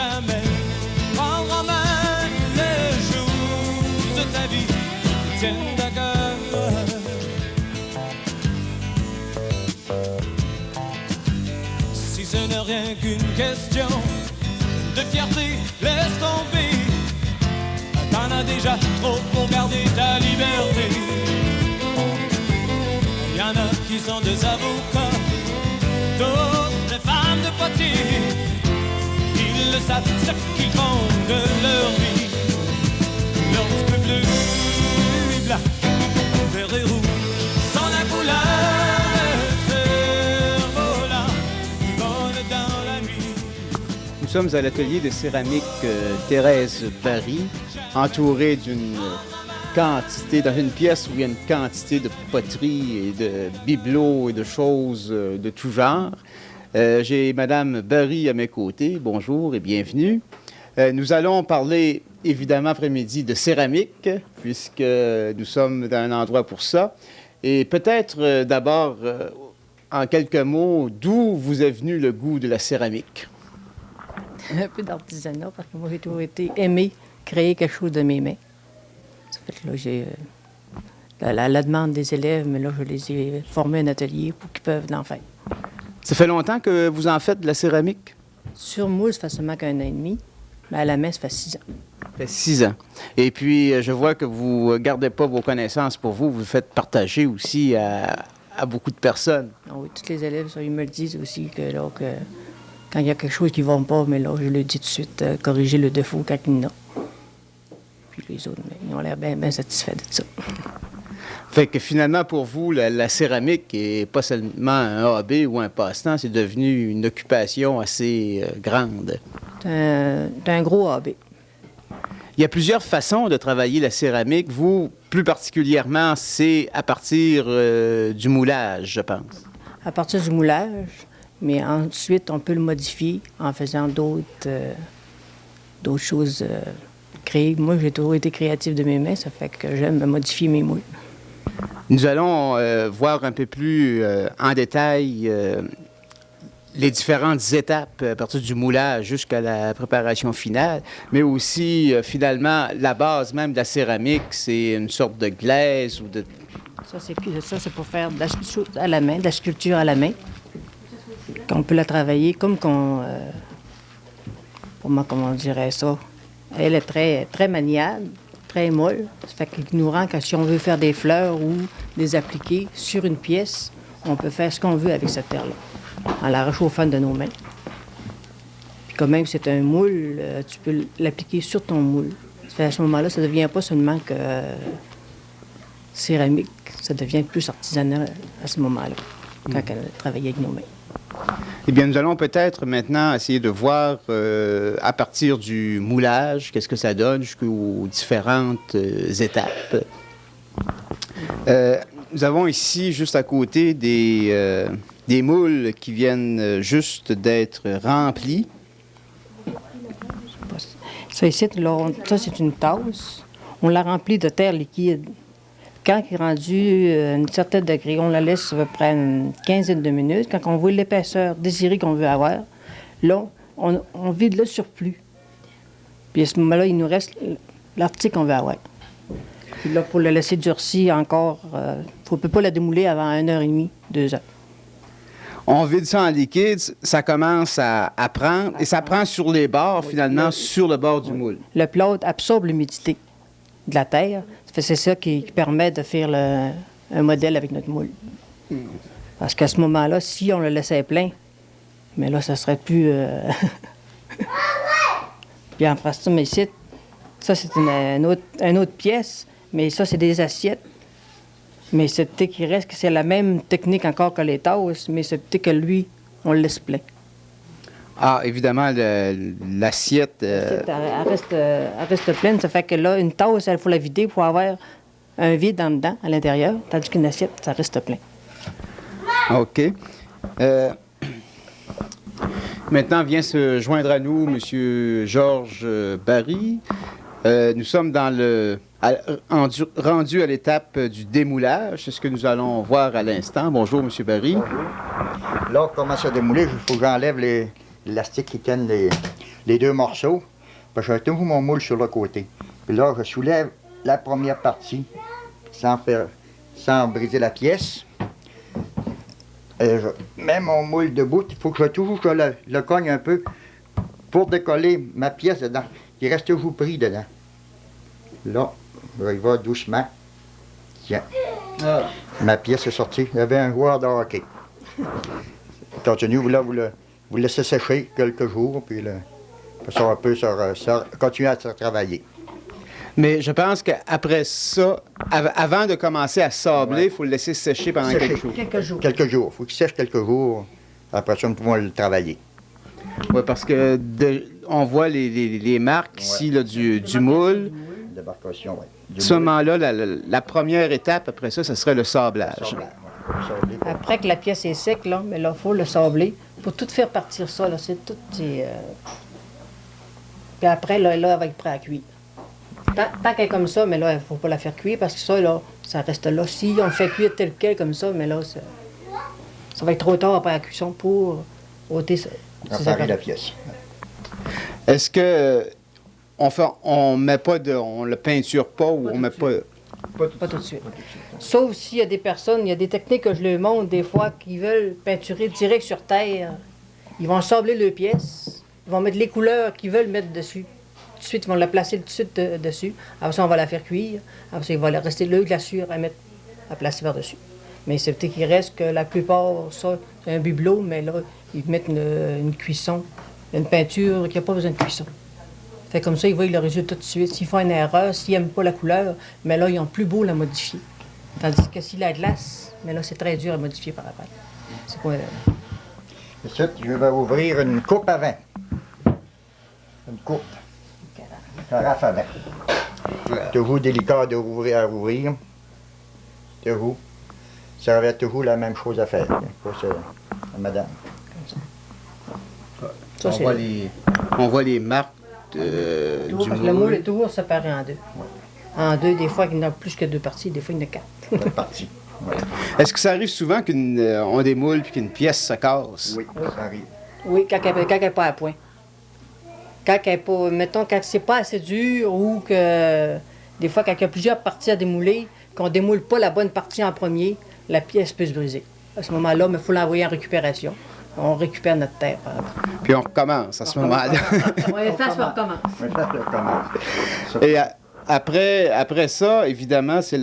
jamais prendre en main les jours de ta vie qui tiennent à cœur. Si ce n'est rien qu'une question de fierté, laisse tomber. T'en as déjà trop pour garder ta liberté. Il y en a qui sont des avocats, d'autres des femmes de potier. Ils le savent, ce qu'ils font de leur vie. Lorsque bleu et blanc, vert et rouge sont la couleur, cerf-volant vole dans la nuit. Nous sommes à l'atelier de céramique Thérèse Barry, entouré d'une quantité, dans une pièce où il y a une quantité de poteries et de bibelots et de choses de tout genre. J'ai Madame Barry à mes côtés. Bonjour et bienvenue. Nous allons parler, évidemment, après-midi de céramique, puisque nous sommes dans un endroit pour ça. Et peut-être d'abord, en quelques mots, d'où vous est venu le goût de la céramique? Un peu d'artisanat, parce que moi, j'ai toujours été aimé créer quelque chose de mes mains. Ça fait que là, j'ai la demande des élèves, mais là, je les ai formés un atelier pour qu'ils peuvent en faire. Ça fait longtemps que vous en faites de la céramique? Sur moule, ça fait seulement qu'1 an et demi, mais à la main, ça fait 6 ans. Ça fait 6 ans. Et puis, je vois que vous ne gardez pas vos connaissances pour vous, vous le faites partager aussi à beaucoup de personnes. Ah oui, tous les élèves, ça, ils me le disent aussi, que là, quand il y a quelque chose qui ne va pas, mais là, je le dis tout de suite, corriger le défaut quand il y en a. Puis les autres, ils ont l'air bien satisfaits de ça. Fait que finalement, pour vous, la céramique n'est pas seulement un hobby ou un passe-temps, c'est devenu une occupation assez grande. C'est un gros hobby. Il y a plusieurs façons de travailler la céramique. Vous, plus particulièrement, c'est à partir du moulage, je pense. À partir du moulage, mais ensuite, on peut le modifier en faisant d'autres choses créées. Moi, j'ai toujours été créatif de mes mains, ça fait que j'aime modifier mes moules. Nous allons voir un peu plus en détail les différentes étapes à partir du moulage jusqu'à la préparation finale, mais aussi, finalement, la base même de la céramique, c'est une sorte de glaise ou de... Ça, c'est pour faire de la sculpture à la main, de la sculpture à la main. Qu'on peut la travailler comme comment on dirait ça. Elle est très, très maniable, très molle. Ça fait qu'il nous rend que si on veut faire des fleurs ou des appliqués sur une pièce, on peut faire ce qu'on veut avec cette terre-là, en la réchauffant de nos mains. Puis quand même, c'est un moule, tu peux l'appliquer sur ton moule. Ça fait à ce moment-là, ça ne devient pas seulement que céramique, ça devient plus artisanal à ce moment-là, quand on travaille avec nos mains. Eh bien, nous allons peut-être maintenant essayer de voir à partir du moulage, qu'est-ce que ça donne jusqu'aux différentes étapes. Nous avons ici, juste à côté, des moules qui viennent juste d'être remplis. Ça ici, là, ça c'est une tasse. On la remplit de terre liquide. Quand il est rendu à un certain degré, on la laisse à peu près une quinzaine de minutes. Quand on voit l'épaisseur désirée qu'on veut avoir, là, on vide le surplus. Puis à ce moment-là, il nous reste l'article qu'on veut avoir. Puis là, pour le laisser durcir encore, on ne peut pas la démouler avant 1h30, 2 heures. On vide ça en liquide, ça commence à prendre, et ça prend sur les bords, finalement, sur le bord du moule. Le plâtre absorbe l'humidité de la terre. C'est ça qui permet de faire un modèle avec notre moule. Parce qu'à ce moment-là, si on le laissait plein, mais là, ça serait plus... Puis en face, mais ici, ça, c'est une autre pièce, mais ça, c'est des assiettes. Mais ce petit qui reste, c'est la même technique encore que les tasses, mais ce petit que lui, on le laisse plein. Ah, évidemment, l'assiette... Elle reste pleine, ça fait que là, une tasse, il faut la vider pour avoir un vide en dedans, à l'intérieur, tandis qu'une assiette, ça reste plein. OK. Maintenant vient se joindre à nous M. Georges Barry. Nous sommes rendus à l'étape du démoulage. C'est ce que nous allons voir à l'instant. Bonjour, M. Barry. Bonjour. Là, on commence à démouler. Il faut que j'enlève l'élastique qui tienne les deux morceaux. Puis j'ai toujours mon moule sur le côté. Puis là, je soulève la première partie sans briser la pièce. Et je mets mon moule debout. Il faut que je le cogne un peu pour décoller ma pièce dedans. Il reste toujours pris dedans. Là, je y vais doucement. Tiens. Ah. Ma pièce est sortie. Il y avait un joueur de hockey. Continue, là, vous laissez sécher quelques jours, puis là, ça peut continuer à se travailler. Mais je pense qu'après ça, avant de commencer à sabler, il faut le laisser sécher pendant quelques jours. Quelques jours. Quelques jours. Il faut qu'il sèche quelques jours. Après ça, nous pouvons le travailler. Oui, parce que on voit les marques ici là, du moule. Débarcation, oui. À ce moment-là, la première étape, après ça, ce serait le sablage. Après que la pièce est sec, là, mais là, il faut le sabler pour tout faire partir ça. Là, c'est tout. Puis après, là, elle va être prêt à cuire. Tant qu'elle est comme ça, mais là, il ne faut pas la faire cuire parce que ça, là, ça reste là. Si on le fait cuire tel quel comme ça, mais là, ça va être trop tard après la cuisson pour ôter ça. Préparer la pièce. Est-ce que on met pas on le peinture pas ou on met pas. Pas tout de suite. Sauf s'il y a des personnes, il y a des techniques que je leur montre des fois qui veulent peinturer direct sur terre. Ils vont sabler leurs pièces, ils vont mettre les couleurs qu'ils veulent mettre dessus. Tout de suite, ils vont la placer tout de suite dessus. Après ça, on va la faire cuire. Après ça, il va rester le glaçure à placer par-dessus. Mais c'est peut-être qu'il reste que la plupart, ça, c'est un bibelot, mais là, ils mettent une cuisson, une peinture qui n'a pas besoin de cuisson. Fait comme ça, ils voient le résultat tout de suite. S'ils font une erreur, s'ils n'aiment pas la couleur, mais là, ils ont plus beau la modifier. Tandis que s'il la glace, mais là, c'est très dur à modifier par après. C'est quoi? Ensuite, je vais ouvrir une coupe à vin. Une coupe. Carafe à vin. Toujours délicat à ouvrir. Toujours. Ça aurait toujours la même chose à faire. Pour ça, madame. Ça, On voit les marques du le moule est toujours séparé en deux. En deux, des fois, il n'y en a plus que deux parties, des fois, il y en a quatre. Deux parties. Ouais. Est-ce que ça arrive souvent qu'on démoule puis qu'une pièce se casse? Oui, ça arrive. Oui, quand elle n'est pas à point. Quand elle est pas, mettons, quand c'est pas assez dur ou que, des fois, quand il y a plusieurs parties à démouler, qu'on ne démoule pas la bonne partie en premier, la pièce peut se briser. À ce moment-là, il faut l'envoyer en récupération. On récupère notre terre. Puis on recommence à ce moment-là. On efface, on recommence. Oui, ça recommence. Et après ça, évidemment, c'est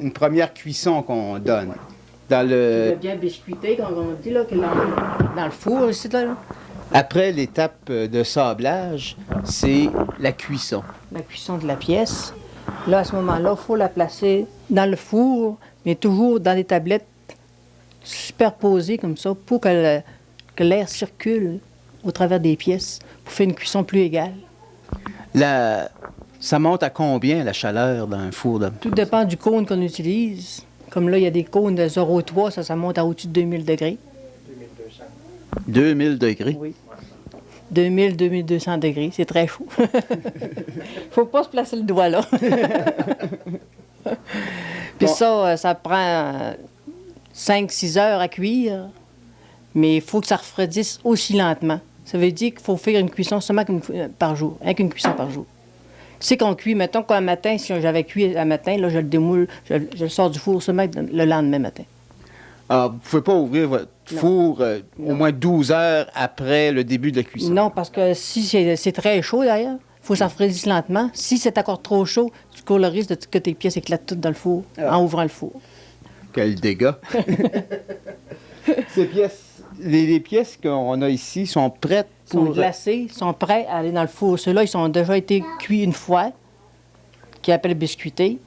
une première cuisson qu'on donne. Dans Le le, bien biscuité, comme on dit, là, dans le four, ici, là. après l'étape de sablage, c'est la cuisson. La cuisson de la pièce. Là, à ce moment-là, il faut la placer dans le four, mais toujours dans des tablettes superposées comme ça pour que l'air circule au travers des pièces pour faire une cuisson plus égale. Ça monte à combien la chaleur dans un four? Tout dépend du cône qu'on utilise. Comme là, il y a des cônes de 0,3, ça monte à au-dessus de 2000 degrés. 2000 degrés? Oui. 2200 degrés, c'est très chaud. Faut pas se placer le doigt là. Puis ça prend 5-6 heures à cuire, mais il faut que ça refroidisse aussi lentement. Ça veut dire qu'il faut faire une cuisson seulement par jour, avec une cuisson par jour. C'est qu'on cuit, mettons qu'un matin, si j'avais cuit un matin, là, je le démoule, je le sors du four seulement le lendemain matin. Alors, vous ne pouvez pas ouvrir votre four au moins 12 heures après le début de la cuisson? Non, parce que si c'est très chaud d'ailleurs, il faut que ça refroidisse lentement. Si c'est encore trop chaud, tu cours le risque que tes pièces éclatent toutes dans le four en ouvrant le four. Quel dégât! Les pièces qu'on a ici sont prêtes Ils sont glacés, sont prêts à aller dans le four. Ceux-là, ils ont déjà été cuits une fois, qui appelle biscuités.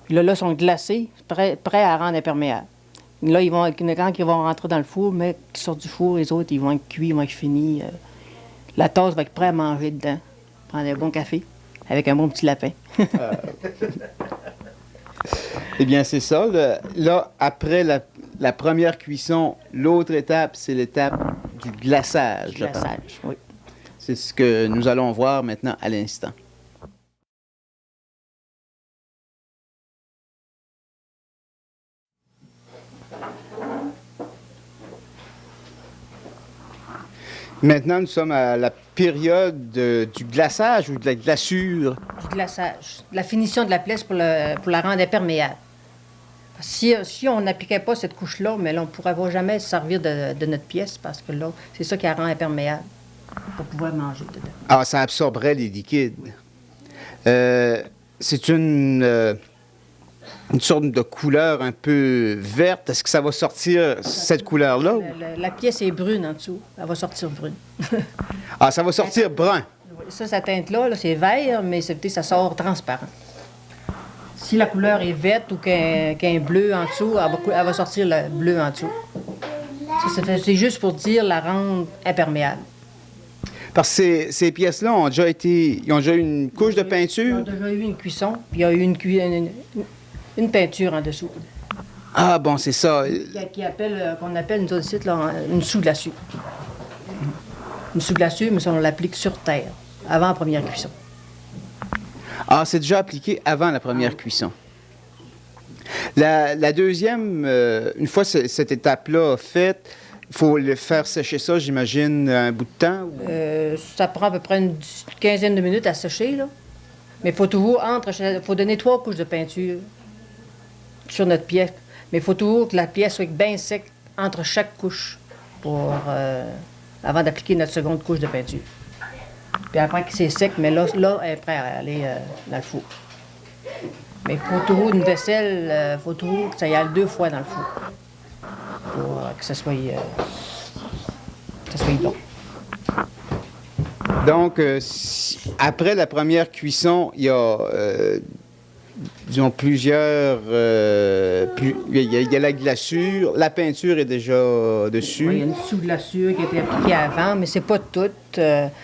Puis là, ils sont glacés, prêts à rendre imperméables. Là, quand ils vont rentrer dans le four, mais qui sortent du four, les autres, ils vont être cuits, ils vont être finis. La tasse va être prête à manger dedans. Prendre un bon café avec un bon petit lapin. Eh bien, c'est ça. Là, après la première cuisson, l'autre étape, c'est l'étape du glaçage. Glaçage, oui. C'est ce que nous allons voir maintenant à l'instant. Maintenant, nous sommes à la période du glaçage ou de la glaçure. Du glaçage, de la finition de la pièce pour la rendre imperméable. Si on n'appliquait pas cette couche-là, mais là, on ne pourrait pas jamais se servir de notre pièce parce que là, c'est ça qui la rend imperméable pour pouvoir manger dedans. Ah, ça absorberait les liquides. C'est une sorte de couleur un peu verte. Est-ce que ça va sortir cette couleur-là? La pièce est brune en dessous. Elle va sortir brune. Ah, ça va sortir brun. Ça, sa teinte-là, c'est vert, mais ça sort transparent. Si la couleur est verte ou qu'un bleu en dessous, elle va sortir le bleu en dessous. Ça, c'est juste pour dire la rendre imperméable. Parce que ces pièces-là ont déjà eu une couche de Ils peinture. ont déjà eu une cuisson, puis il y a eu une peinture en dessous. Ah, bon, c'est ça. Qu'on appelle, nous autres ici, là, une sous-glaçure. Une sous-glaçure, mais ça, on l'applique sur terre, avant la première cuisson. Ah, c'est déjà appliqué avant la première cuisson. La deuxième, une fois cette étape-là faite, il faut le faire sécher ça, j'imagine, un bout de temps? Ça prend à peu près une quinzaine de minutes à sécher, là. Mais il faut toujours faut donner 3 couches de peinture sur notre pièce. Mais il faut toujours que la pièce soit bien sec entre chaque couche avant d'appliquer notre seconde couche de peinture. Puis après que c'est sec, mais là, elle est prête à aller dans le four. Mais il faut toujours une vaisselle, faut toujours que ça y aille 2 fois dans le four pour que ça soit bon. Donc, après la première cuisson, il y a, disons, plusieurs... il y a la glaçure, la peinture est déjà dessus. Oui, il y a une sous-glaçure qui a été appliquée avant, mais c'est pas toute.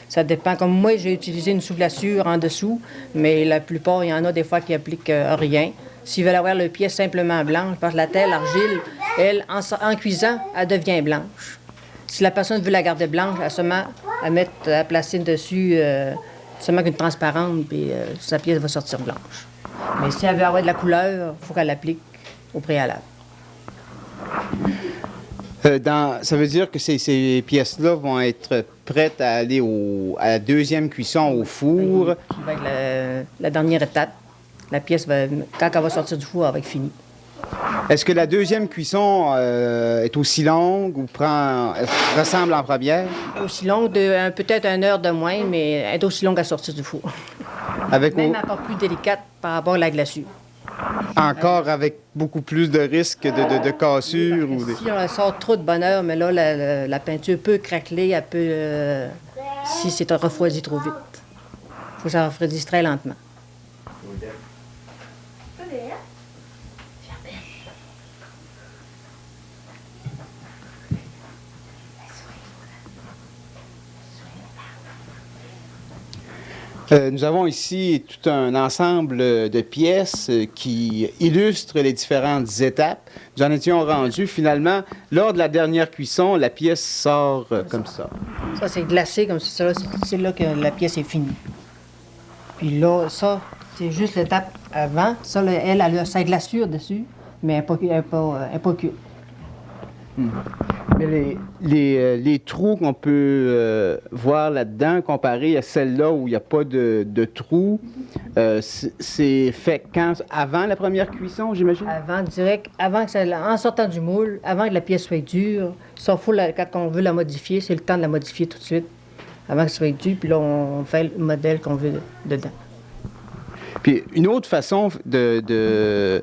Ça dépend. Comme moi, j'ai utilisé une sous-glaçure en dessous, mais la plupart, il y en a des fois qui appliquent rien. S'ils veulent avoir le pièce simplement blanche, parce que la terre, l'argile, elle, en cuisant, elle devient blanche. Si la personne veut la garder blanche, elle se met à placer dessus seulement qu'une transparente, puis sa pièce va sortir blanche. Mais si elle veut avoir de la couleur, il faut qu'elle l'applique au préalable. Ça veut dire que ces pièces-là vont être prêtes à aller à la deuxième cuisson au four. Qui va être la dernière étape. La pièce, quand elle va sortir du four, elle va être finie. Est-ce que la deuxième cuisson est aussi longue ou ressemble en première? Aussi longue, peut-être 1 heure de moins, mais elle est aussi longue à sortir du four. Même encore plus délicate par rapport à la glaçure. Encore avec beaucoup plus de risques de cassure? Si on sort trop de bonne heure, mais là, la peinture peut craqueler, elle peut... si c'est refroidi trop vite. Il faut que ça refroidisse très lentement. Nous avons ici tout un ensemble de pièces qui illustrent les différentes étapes. Nous en étions rendus. Finalement, lors de la dernière cuisson, la pièce sort comme ça. Ça, c'est glacé comme ça. C'est là que la pièce est finie. Puis là, ça, c'est juste l'étape avant. Ça, là, elle a sa glaçure dessus, mais elle n'est pas cuite. Mais les trous qu'on peut voir là-dedans, comparé à celle-là où il n'y a pas de trous, c'est fait avant la première cuisson, j'imagine? En sortant du moule, avant que la pièce soit dure, ça, quand on veut la modifier, c'est le temps de la modifier tout de suite, avant qu'elle soit dure, puis là, on fait le modèle qu'on veut dedans. Puis une autre façon de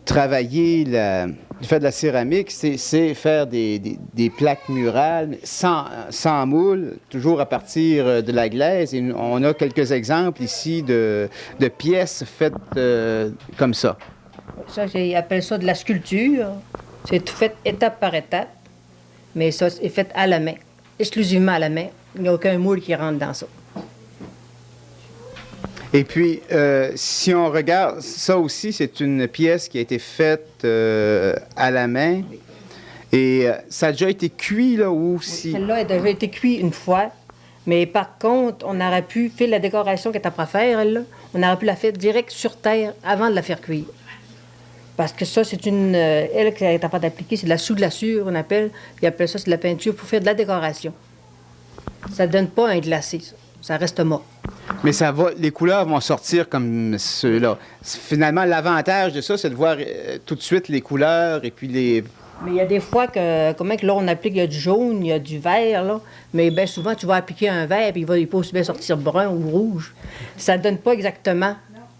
travailler du fait de la céramique, c'est faire des plaques murales sans moule, toujours à partir de la glaise. Et on a quelques exemples ici de pièces faites comme ça. Ça, ils appellent ça de la sculpture. C'est tout fait étape par étape, mais ça, c'est fait à la main, exclusivement à la main. Il n'y a aucun moule qui rentre dans ça. Et puis, si on regarde, ça aussi, c'est une pièce qui a été faite à la main. Et ça a déjà été cuit, là, ou si... Celle-là a déjà été cuite une fois. Mais par contre, on aurait pu faire la décoration qu'elle est à faire, elle, là. On aurait pu la faire direct sur terre avant de la faire cuire. Parce que ça, c'est elle qui est à faire d'appliquer, c'est de la sous-glaçure, on appelle. Ils appellent ça, c'est de la peinture pour faire de la décoration. Ça donne pas un glacé, ça. Ça reste mort. Mais les couleurs vont sortir comme ceux-là. Finalement, l'avantage de ça, c'est de voir tout de suite les couleurs et puis les... Mais il y a des fois que, comment que là, on applique, il y a du jaune, il y a du vert, là. Mais bien souvent, tu vas appliquer un vert, puis il peut aussi bien sortir brun ou rouge. Ça ne donne pas exactement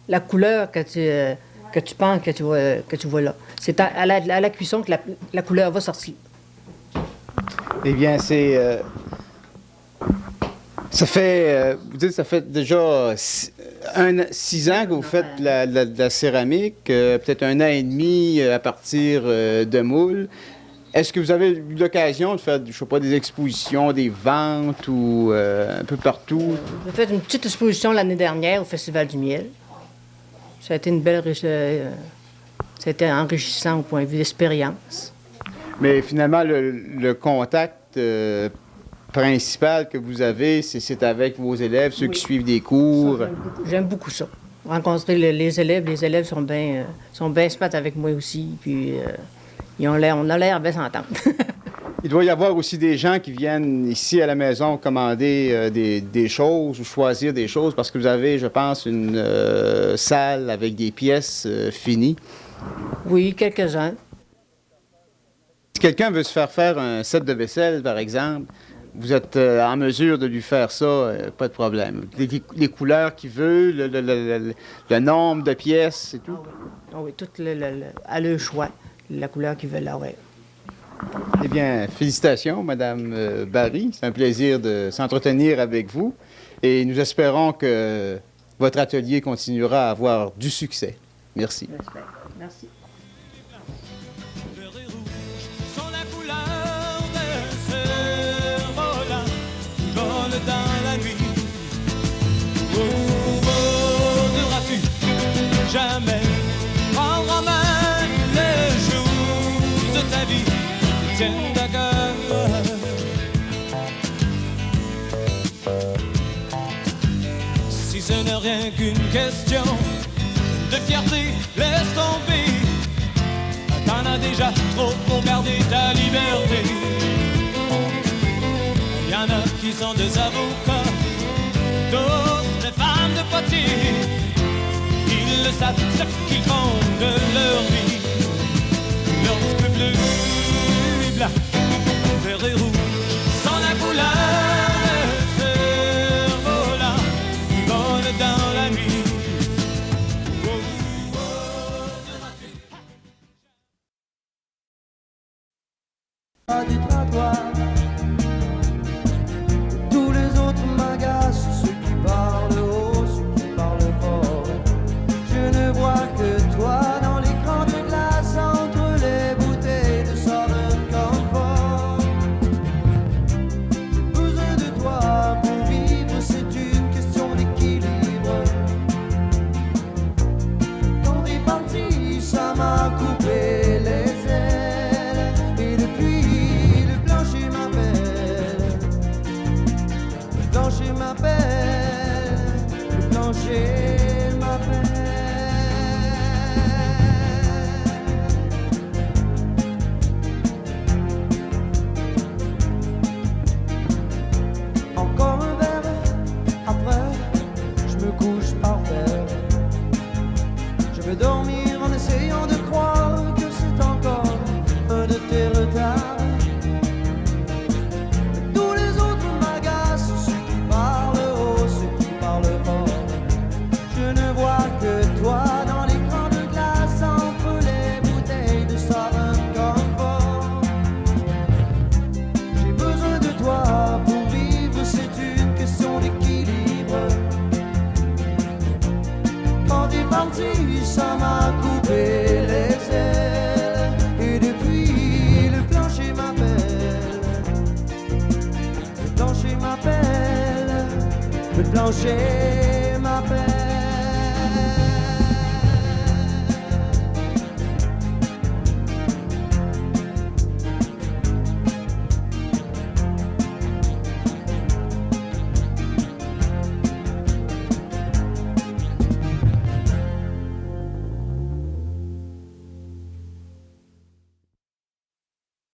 la couleur que tu penses que tu vois là. C'est à la cuisson que la couleur va sortir. Eh bien, c'est... ça fait, vous dites, ça fait déjà 6 ans que vous faites de la céramique, peut-être 1 an et demi à partir de moules. Est-ce que vous avez eu l'occasion de faire, je sais pas, des expositions, des ventes ou un peu partout? J'ai fait une petite exposition l'année dernière au Festival du Miel. Ça a été une belle... ça a été enrichissant au point de vue d'expérience. Mais finalement, le contact principal que vous avez, c'est avec vos élèves, ceux qui suivent des cours. J'aime beaucoup ça. Rencontrer les élèves sont bien smart avec moi aussi, puis on a l'air bien s'entendre. Il doit y avoir aussi des gens qui viennent ici à la maison commander des choses ou choisir des choses parce que vous avez, je pense, une salle avec des pièces finies. Oui, quelques-uns. Si quelqu'un veut se faire un set de vaisselle, par exemple, vous êtes en mesure de lui faire ça, pas de problème. Les couleurs qu'il veut, le nombre de pièces et tout. Ah oui, tout à leur choix, la couleur qu'ils veulent avoir. Eh bien, félicitations, Madame Barry. C'est un plaisir de s'entretenir avec vous. Et nous espérons que votre atelier continuera à avoir du succès. Merci. Merci. Dans la nuit, oseras-tu jamais prendre en main les jours de ta vie qui tiennent à cœur? Si ce n'est rien qu'une question de fierté, laisse tomber. T'en as déjà trop pour garder ta liberté. Il y en a qui sont des avocats, d'autres des femmes de potier. Ils le savent ce qu'ils font de leur vie. Lorsque bleu et blanc, vert et rouge sont la couleur de ce volant qui vole dans la nuit. Du trottoir. Tous les autres m'agacent, ceux qui parlent haut, ceux qui parlent fort. Je ne vois que toi dans l'écran de glace entre les bouteilles de Southern Comfort. J'ai besoin de toi pour vivre, c'est une question d'équilibre. Quand t'es parti, ça m'a coupé les ailes. Et depuis, le plancher m'appelle. Le plancher m'appelle. Le plancher m'appelle. Encore un verre, après, je me couche par terre. Je veux dormir en essayant de croire que c'est encore un de tes retards. Tous les autres m'agacent, ceux qui parlent haut, ceux qui parlent fort. Je ne vois que toi dans l'écran de glace entre les bouteilles de Southern Comfort. J'ai besoin de toi pour vivre, c'est une question d'équilibre. Quand t'es parti, ça m'a coupé les ailes. Et depuis, le plancher m'appelle. Le plancher m'appelle. Le plancher